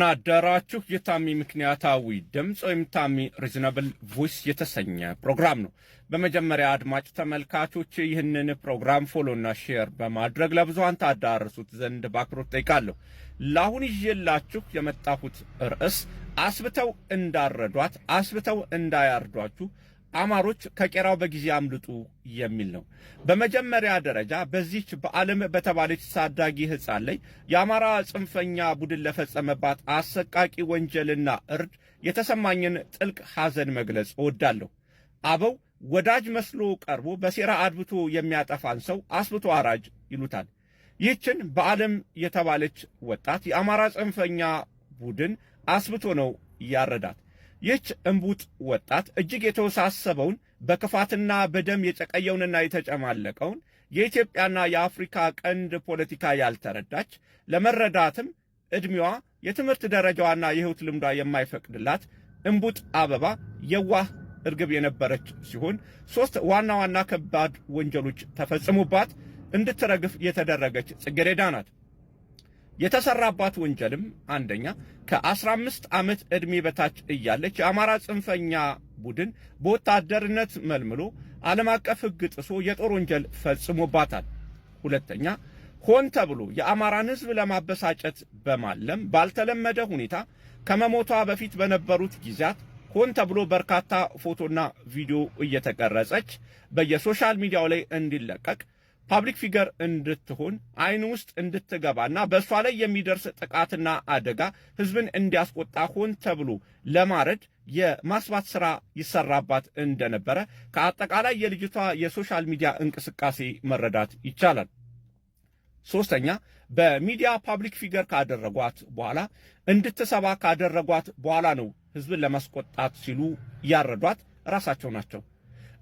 ናደራችሁ የታሚ ምክንያታዊ ድምጽ ወይም ታሚ ሪዝናብል ቮይስ የተሰኘ ፕሮግራም ነው። በመጀመሪያ አድማጭ ተመልካቾች ይህንን ፕሮግራም ፎሎና ሼር በማድረግ ለብዙሃን ታዳርሱት ዘንድ በአክብሮት ጠይቃለሁ። ለአሁን ይዤላችሁ የመጣሁት ርዕስ አስብተው እንዳረዷት አስብተው እንዳያርዷችሁ አማሮች ከቄራው በጊዜ አምልጡ የሚል ነው። በመጀመሪያ ደረጃ በዚች በዓለም በተባለች ታዳጊ ሕፃን ላይ የአማራ ጽንፈኛ ቡድን ለፈጸመባት አሰቃቂ ወንጀልና እርድ የተሰማኝን ጥልቅ ሐዘን መግለጽ እወዳለሁ። አበው ወዳጅ መስሎ ቀርቦ በሴራ አድብቶ የሚያጠፋን ሰው አስብቶ አራጅ ይሉታል። ይህችን በዓለም የተባለች ወጣት የአማራ ጽንፈኛ ቡድን አስብቶ ነው ያረዳት። ይህች እምቡጥ ወጣት እጅግ የተወሳሰበውን በክፋትና በደም የጨቀየውንና የተጨማለቀውን የኢትዮጵያና የአፍሪካ ቀንድ ፖለቲካ ያልተረዳች ለመረዳትም ዕድሜዋ የትምህርት ደረጃዋና የሕይወት ልምዷ የማይፈቅድላት እምቡጥ አበባ የዋህ እርግብ የነበረች ሲሆን 3 ዋና ዋና ከባድ ወንጀሎች ተፈጽሞባት እንድትረግፍ የተደረገች ጽጌረዳ ናት። የተሰራባት ወንጀልም አንደኛ ከ15 ዓመት ዕድሜ በታች እያለች የአማራ ጽንፈኛ ቡድን በወታደርነት መልምሎ ዓለም አቀፍ ሕግ ጥሶ የጦር ወንጀል ፈጽሞባታል። ሁለተኛ ሆን ተብሎ የአማራን ሕዝብ ለማበሳጨት በማለም ባልተለመደ ሁኔታ ከመሞቷ በፊት በነበሩት ጊዜያት ሆን ተብሎ በርካታ ፎቶና ቪዲዮ እየተቀረጸች በየሶሻል ሚዲያው ላይ እንዲለቀቅ ፓብሊክ ፊገር እንድትሆን አይን ውስጥ እንድትገባና በእሷ ላይ የሚደርስ ጥቃትና አደጋ ሕዝብን እንዲያስቆጣ ሆን ተብሎ ለማረድ የማስባት ሥራ ይሰራባት እንደነበረ ከአጠቃላይ የልጅቷ የሶሻል ሚዲያ እንቅስቃሴ መረዳት ይቻላል። ሶስተኛ በሚዲያ ፓብሊክ ፊገር ካደረጓት በኋላ እንድትሰባ ካደረጓት በኋላ ነው ሕዝብን ለማስቆጣት ሲሉ ያረዷት ራሳቸው ናቸው።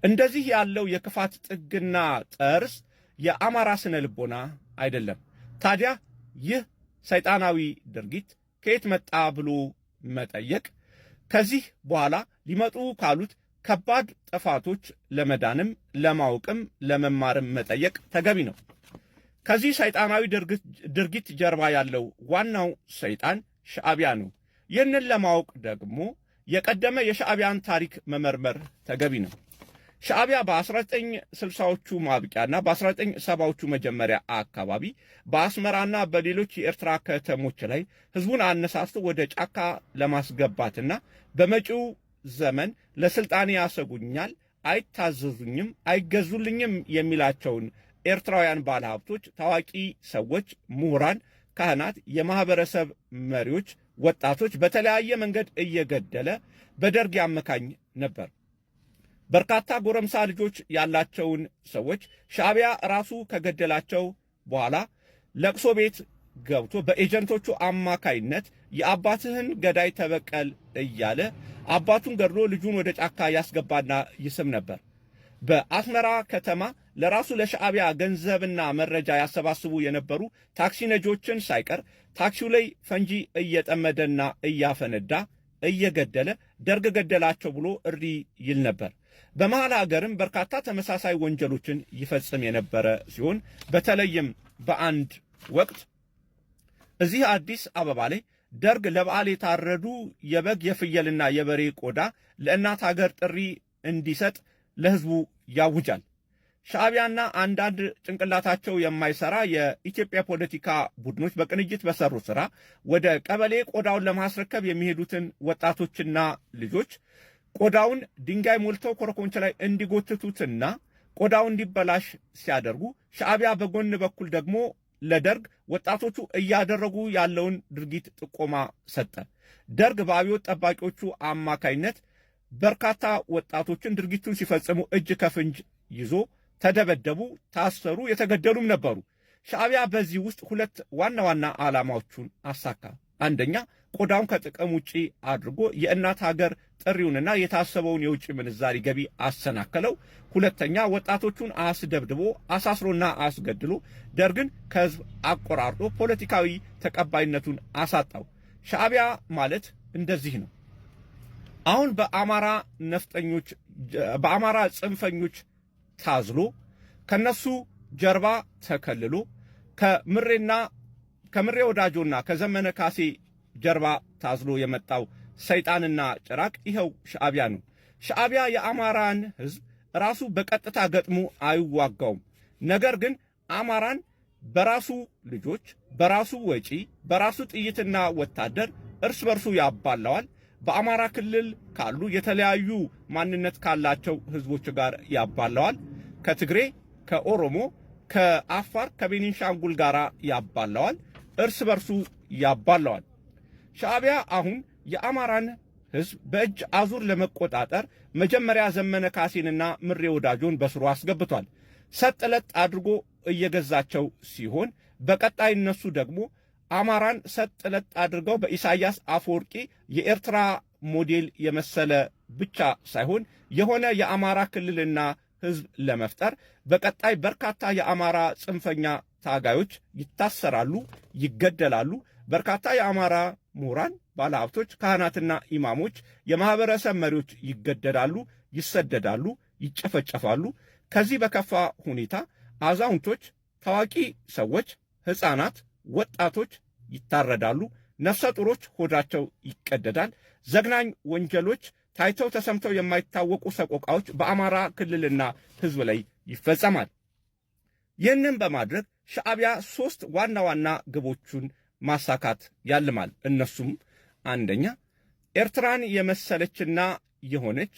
እንደዚህ ያለው የክፋት ጥግና ጠርዝ የአማራ ስነ ልቦና አይደለም። ታዲያ ይህ ሰይጣናዊ ድርጊት ከየት መጣ ብሎ መጠየቅ ከዚህ በኋላ ሊመጡ ካሉት ከባድ ጥፋቶች ለመዳንም ለማወቅም ለመማርም መጠየቅ ተገቢ ነው። ከዚህ ሰይጣናዊ ድርጊት ጀርባ ያለው ዋናው ሰይጣን ሻዕቢያ ነው። ይህንን ለማወቅ ደግሞ የቀደመ የሻዕቢያን ታሪክ መመርመር ተገቢ ነው። ሻዕቢያ በ1960ዎቹ ማብቂያና በ1970ዎቹ መጀመሪያ አካባቢ በአስመራና በሌሎች የኤርትራ ከተሞች ላይ ሕዝቡን አነሳስቶ ወደ ጫካ ለማስገባትና በመጪው ዘመን ለስልጣኔ ያሰጉኛል፣ አይታዘዙኝም፣ አይገዙልኝም የሚላቸውን ኤርትራውያን ባለሀብቶች፣ ታዋቂ ሰዎች፣ ምሁራን፣ ካህናት፣ የማህበረሰብ መሪዎች፣ ወጣቶች በተለያየ መንገድ እየገደለ በደርግ ያመካኝ ነበር። በርካታ ጎረምሳ ልጆች ያላቸውን ሰዎች ሻዕቢያ ራሱ ከገደላቸው በኋላ ለቅሶ ቤት ገብቶ በኤጀንቶቹ አማካይነት የአባትህን ገዳይ ተበቀል እያለ አባቱን ገድሎ ልጁን ወደ ጫካ ያስገባና ይስም ነበር። በአስመራ ከተማ ለራሱ ለሻዕቢያ ገንዘብና መረጃ ያሰባስቡ የነበሩ ታክሲ ነጂዎችን ሳይቀር ታክሲው ላይ ፈንጂ እየጠመደና እያፈነዳ እየገደለ ደርግ ገደላቸው ብሎ እሪ ይል ነበር። በመሃል ሀገርም በርካታ ተመሳሳይ ወንጀሎችን ይፈጽም የነበረ ሲሆን በተለይም በአንድ ወቅት እዚህ አዲስ አበባ ላይ ደርግ ለበዓል የታረዱ የበግ የፍየልና የበሬ ቆዳ ለእናት ሀገር ጥሪ እንዲሰጥ ለሕዝቡ ያውጃል። ሻዕቢያና አንዳንድ ጭንቅላታቸው የማይሰራ የኢትዮጵያ ፖለቲካ ቡድኖች በቅንጅት በሰሩ ሥራ ወደ ቀበሌ ቆዳውን ለማስረከብ የሚሄዱትን ወጣቶችና ልጆች ቆዳውን ድንጋይ ሞልተው ኮረኮንች ላይ እንዲጎትቱትና ቆዳው እንዲበላሽ ሲያደርጉ ሻዕቢያ በጎን በኩል ደግሞ ለደርግ ወጣቶቹ እያደረጉ ያለውን ድርጊት ጥቆማ ሰጠ። ደርግ በአብዮት ጠባቂዎቹ አማካይነት በርካታ ወጣቶችን ድርጊቱን ሲፈጽሙ እጅ ከፍንጅ ይዞ ተደበደቡ፣ ታሰሩ፣ የተገደሉም ነበሩ። ሻዕቢያ በዚህ ውስጥ 2 ዋና ዋና ዓላማዎቹን አሳካ። አንደኛ ቆዳውን ከጥቅም ውጪ አድርጎ የእናት ሀገር ጥሪውንና የታሰበውን የውጭ ምንዛሪ ገቢ አሰናከለው። ሁለተኛ ወጣቶቹን አስደብድቦ አሳስሮና አስገድሎ ደርግን ከሕዝብ አቆራርጦ ፖለቲካዊ ተቀባይነቱን አሳጣው። ሻዕቢያ ማለት እንደዚህ ነው። አሁን በአማራ ጽንፈኞች ታዝሎ ከነሱ ጀርባ ተከልሎ ከምሬ ወዳጆና ከዘመነ ካሴ ጀርባ ታዝሎ የመጣው ሰይጣንና ጭራቅ ይኸው ሻዕቢያ ነው። ሻዕቢያ የአማራን ሕዝብ ራሱ በቀጥታ ገጥሞ አይዋጋውም። ነገር ግን አማራን በራሱ ልጆች፣ በራሱ ወጪ፣ በራሱ ጥይትና ወታደር እርስ በርሱ ያባላዋል። በአማራ ክልል ካሉ የተለያዩ ማንነት ካላቸው ሕዝቦች ጋር ያባላዋል። ከትግሬ፣ ከኦሮሞ፣ ከአፋር፣ ከቤኒሻንጉል ጋር ያባላዋል። እርስ በርሱ ያባላዋል። ሻዕቢያ አሁን የአማራን ሕዝብ በእጅ አዙር ለመቆጣጠር መጀመሪያ ዘመነ ካሴንና ምሬ ወዳጆን በስሩ አስገብቷል። ሰጥለጥ አድርጎ እየገዛቸው ሲሆን በቀጣይ እነሱ ደግሞ አማራን ሰጥለጥ አድርገው በኢሳያስ አፈወርቂ የኤርትራ ሞዴል የመሰለ ብቻ ሳይሆን የሆነ የአማራ ክልልና ሕዝብ ለመፍጠር በቀጣይ በርካታ የአማራ ጽንፈኛ ታጋዮች ይታሰራሉ፣ ይገደላሉ። በርካታ የአማራ ምሁራን፣ ባለሀብቶች፣ ካህናትና ኢማሞች፣ የማህበረሰብ መሪዎች ይገደላሉ፣ ይሰደዳሉ፣ ይጨፈጨፋሉ። ከዚህ በከፋ ሁኔታ አዛውንቶች፣ ታዋቂ ሰዎች፣ ሕፃናት፣ ወጣቶች ይታረዳሉ። ነፍሰ ጡሮች ሆዳቸው ይቀደዳል። ዘግናኝ ወንጀሎች፣ ታይተው ተሰምተው የማይታወቁ ሰቆቃዎች በአማራ ክልልና ሕዝብ ላይ ይፈጸማል። ይህንን በማድረግ ሻዕቢያ 3 ዋና ዋና ግቦቹን ማሳካት ያልማል። እነሱም አንደኛ፣ ኤርትራን የመሰለችና የሆነች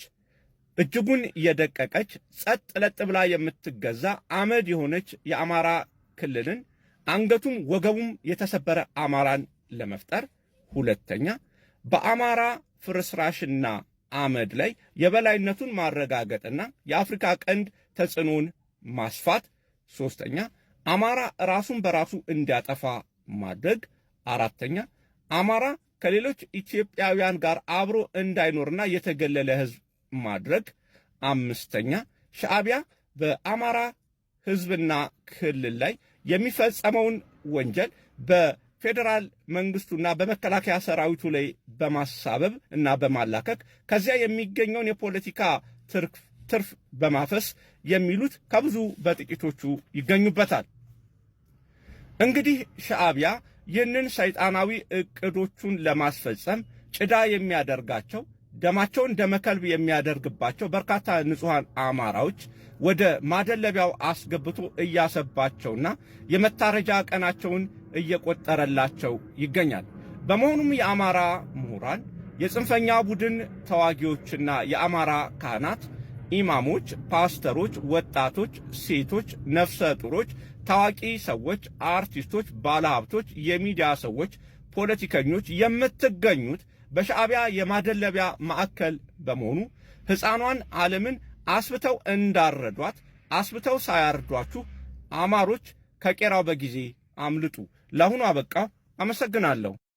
እጅጉን የደቀቀች ጸጥ ለጥ ብላ የምትገዛ አመድ የሆነች የአማራ ክልልን አንገቱም ወገቡም የተሰበረ አማራን ለመፍጠር፣ ሁለተኛ፣ በአማራ ፍርስራሽና አመድ ላይ የበላይነቱን ማረጋገጥና የአፍሪካ ቀንድ ተጽዕኖን ማስፋት፣ ሶስተኛ፣ አማራ ራሱን በራሱ እንዲያጠፋ ማድረግ፣ አራተኛ፣ አማራ ከሌሎች ኢትዮጵያውያን ጋር አብሮ እንዳይኖርና የተገለለ ሕዝብ ማድረግ፣ አምስተኛ፣ ሻዕቢያ በአማራ ሕዝብና ክልል ላይ የሚፈጸመውን ወንጀል በፌዴራል መንግስቱና በመከላከያ ሰራዊቱ ላይ በማሳበብ እና በማላከክ ከዚያ የሚገኘውን የፖለቲካ ትርፍ በማፈስ የሚሉት ከብዙ በጥቂቶቹ ይገኙበታል። እንግዲህ ሻዕቢያ ይህንን ሰይጣናዊ ዕቅዶቹን ለማስፈጸም ጭዳ የሚያደርጋቸው ደማቸውን ደመከልብ የሚያደርግባቸው በርካታ ንጹሐን አማራዎች ወደ ማደለቢያው አስገብቶ እያሰባቸውና የመታረጃ ቀናቸውን እየቆጠረላቸው ይገኛል። በመሆኑም የአማራ ምሁራን፣ የጽንፈኛ ቡድን ተዋጊዎችና የአማራ ካህናት፣ ኢማሞች፣ ፓስተሮች፣ ወጣቶች፣ ሴቶች፣ ነፍሰ ጡሮች፣ ታዋቂ ሰዎች፣ አርቲስቶች፣ ባለሀብቶች፣ የሚዲያ ሰዎች፣ ፖለቲከኞች የምትገኙት በሻዕቢያ የማደለቢያ ማዕከል በመሆኑ ሕፃኗን ዓለምን አስብተው እንዳረዷት አስብተው ሳያርዷችሁ አማሮች ከቄራው በጊዜ አምልጡ። ለአሁኑ አበቃ። አመሰግናለሁ።